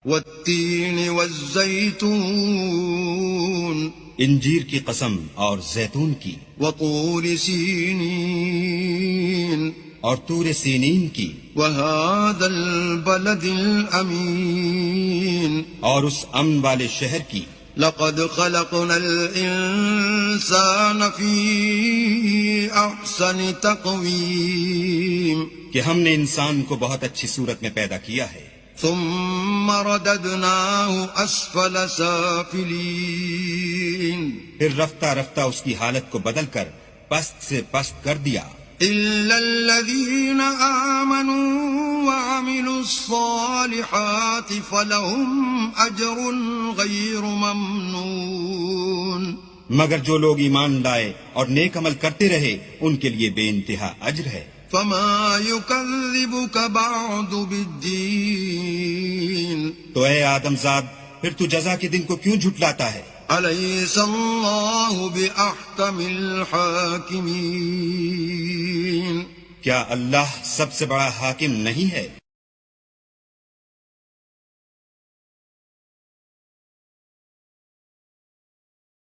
والتین والزیتون انجیر کی قسم اور زیتون کی، وطور سینین اور طور سینین کی، وهذا البلد الامین اور اس امن والے شہر کی۔ لقد خلقنا الانسان فی احسن تقویم کہ ہم نے انسان کو بہت اچھی صورت میں پیدا کیا ہے، ثم رددناه اسفل سافلین پھر رفتہ رفتہ اس کی حالت کو بدل کر پست سے پست کر دیا، الا الذین آمنوا وعملوا الصالحات فلهم اجر غیر ممنون مگر جو لوگ ایمان لائے اور نیک عمل کرتے رہے ان کے لیے بے انتہا اجر ہے۔ فما يكذبك بعد بالدین تو اے آدم زاد، پھر تو جزا کے دن کو کیوں جھٹلاتا ہے؟ الیس اللہ باحکم الحاکمین کیا اللہ سب سے بڑا حاکم نہیں ہے؟